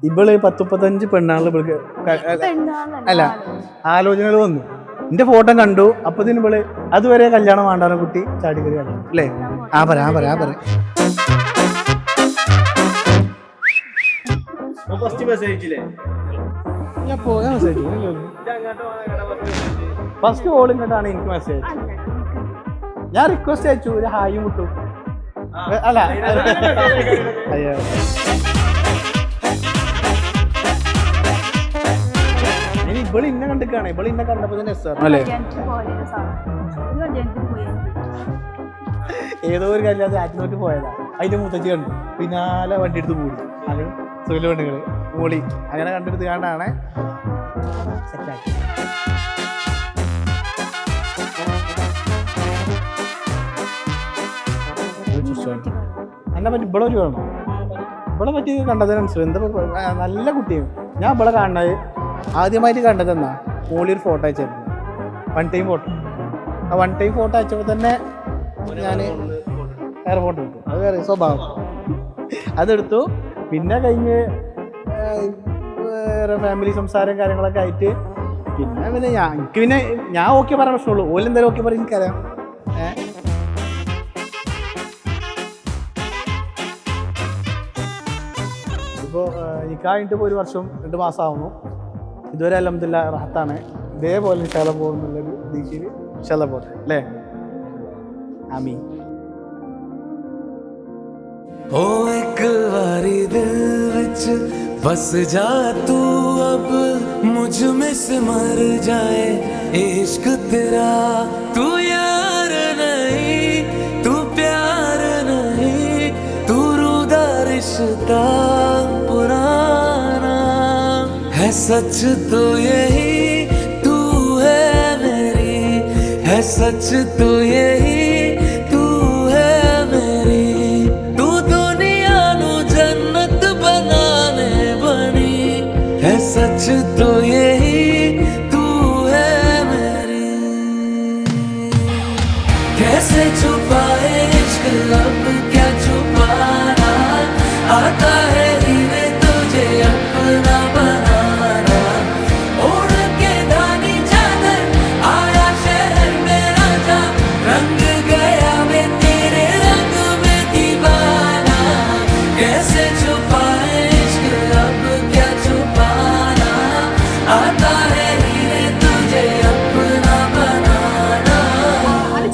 ഇവള് 10-35 പെണ്ണാളിൽ ഇവൾക്ക് അല്ല ആലോചനകൾ വന്നു. എന്റെ ഫോട്ടോ കണ്ടു. അപ്പത്തിന് ഇവള് അതുവരെ കല്യാണം വേണ്ടാന കുട്ടി ചാടിക്കറി കണ്ടു അല്ലേ? ഫസ്റ്റ് കോൾ ഇങ്ങോട്ടാണ് എനിക്ക് മെസ്സേജ്. ഞാൻ റിക്വസ്റ്റ് അയച്ചു, ഒരു ഹായും വിട്ടു. അല്ല അയ്യോ ഇവള് ഇന്നെ കണ്ടിക്കാണ്. ഇവള് ഇന്നെ കണ്ടപ്പോ തന്നെ അല്ലേ ഏതോ ഒരു കല്യാണത്തിൽ ആറ്റിനോട്ട് പോയതാ. അതിന്റെ മുത്തച്ഛി കണ്ടു, പിന്നാലെ വണ്ടി എടുത്ത് കൂടി. അത് സുഖ പെണ്ണുകള് മൂളി അങ്ങനെ കണ്ടെടുത്ത് കാണാണ് സെറ്റാക്കി. എന്നെ പറ്റി ഇവിടെ ഒരു വേണം. ഇവിടെ പറ്റി കണ്ടതിനനുസരിച്ച് എന്താ നല്ല കുട്ടിയാണ്. ഞാൻ ഇവിടെ കാണുന്നത് ആദ്യമായിട്ട് കണ്ടതെന്നാ മോളിയൊരു ഫോട്ടോ അയച്ചായിരുന്നു. 1 time photo. ആ 1 ടൈം ഫോട്ടോ അയച്ചപ്പോൾ തന്നെ ഞാൻ വേറെ ഫോട്ടോ എടുത്തു. അത് വേറെ സ്വഭാവം. അതെടുത്തു. പിന്നെ കഴിഞ്ഞ് വേറെ ഫാമിലി സംസാരം കാര്യങ്ങളൊക്കെ ആയിട്ട് പിന്നെ ഞാൻ ഓക്കെ പറയാൻ പ്രശ്നമുള്ളൂ. ഓലെന്തായാലും ഓക്കെ പറയാൻ എനിക്കറിയാം. ഇപ്പോൾ എനിക്കായിട്ട് ഇപ്പോൾ 1 വർഷം 2 മാസം ആവുന്നു. ഇതുവരെ അൽഹംദുലില്ലാഹ് റാഹത്താണ്. ഇതേപോലെ ഇൻഷാല്ലാ പോകുന്നുള്ളൊരു പ്രതീക്ഷയിൽ ഇൻഷാല്ലാ പോട്ടെ അല്ലേ? ആമീൻ. ओ एक बारी दिल विच बस जा तू, अब मुझ में से मर जाए इश्क तेरा। तू यार नहीं, तू प्यार नहीं, तू रूदा रिश्ता पुराना है। सच तो यही तू है मेरी, है सच तो यही सच तो यही तू है मेरी। कैसे छुपाए इश्क लब क्या छुपाना, आता है हीरे तुझे अपना बनाना। ओढ़ के धानी चादर आया शहर में राजा, रंग गया मैं तेरे रंग में दीवाना। कैसे छुपाए इश्क लब क्या छुपाना, आता है हीरे तुझे अपना बनाना।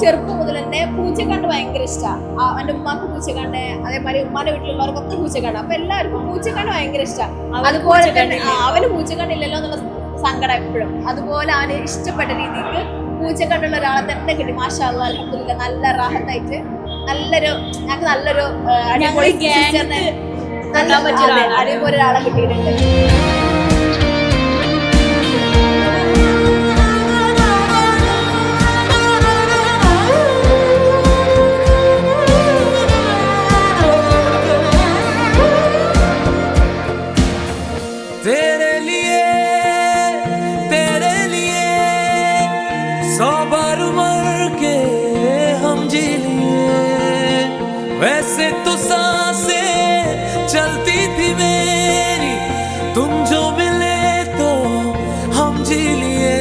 ചെറുപ്പം മുതൽ തന്നെ പൂച്ചക്കണ്ട് ഭയങ്കര ഇഷ്ടമാണ്. എൻ്റെ ഉമ്മാക്ക് പൂച്ചക്കണ്ട്, അതേമാതിരി ഉമ്മാന്റെ വീട്ടിലുള്ളവർക്കൊക്കെ പൂച്ചക്കണ്ട്. അപ്പൊ എല്ലാവർക്കും പൂച്ചക്കണ്ട് ഭയങ്കര ഇഷ്ടമാണ്. അതുപോലെ തന്നെ അവന് പൂച്ചക്കണ്ടില്ലല്ലോ എന്നുള്ള സങ്കടം എപ്പോഴും. അതുപോലെ അവന് ഇഷ്ടപ്പെട്ട രീതിക്ക് പൂച്ചക്കണ്ടുള്ള ഒരാളെ തന്നെ കിട്ടി. മാഷാ അല്ലാഹ് അൽഹംദുലില്ലാഹ് നല്ല റാഹത്തായിട്ട് ഞങ്ങൾക്ക് നല്ലൊരു അടിപൊളി ഒരാളെ കിട്ടിയിട്ടുണ്ട്. तेरे लिए 100 बार मर के हम जी लिए। वैसे तो सांसें चलती थी मेरी, तुम जो मिले तो हम जी लिए।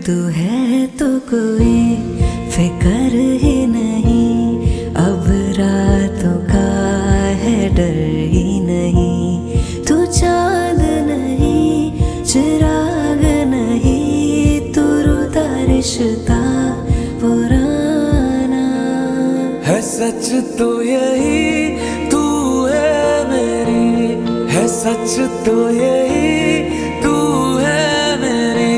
तू है तो कोई फिकर ही नहीं, अब रातों का है डर ही नहीं। तू चाँद नहीं, चिराग नहीं, तू रूदा रिश्ता पुराना है। सच तो यही तू है मेरी, है सच तो यही तू है मेरी।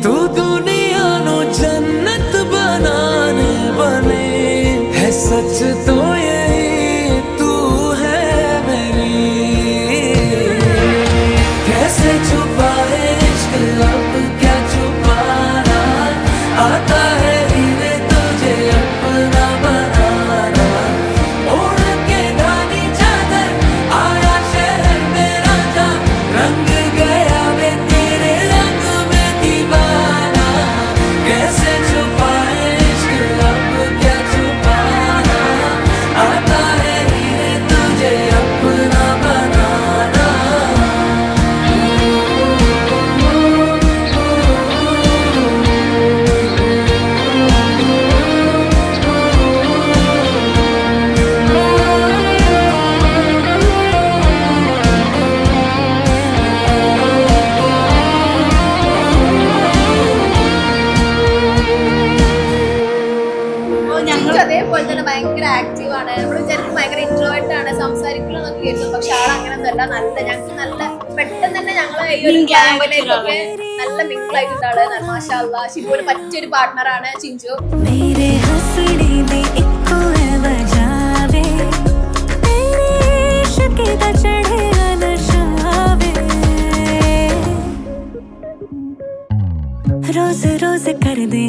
तू दुनिया नो जन्नत बनाने बने, है सच तो यही तू है मेरी। कैसे छुपाए इश्क लब क्या छुपाना, आता है हीरे तुझे अपना बनाना। ओढ़ के धानी चादर आया शहर में राजा, रंग അങ്ങനൊന്നുമല്ല. ഞങ്ങൾക്ക് നല്ല പെട്ടെന്ന് തന്നെ ഞങ്ങള് ഈ ഒരു ഗ്യാങ്ങിലേക്കൊക്കെ നല്ല മിങ്കിൾ ആയിട്ടുള്ള ആള്. മാഷാ അല്ലാ, ഷിബുവിന് പറ്റിയൊരു പാർട്ട്ണറാണ് ചിഞ്ചു. मेरे हंसने दी इक्को है वजावे तेरे इश्क दा चढ़ेगा नशावे रोज रोज कर दे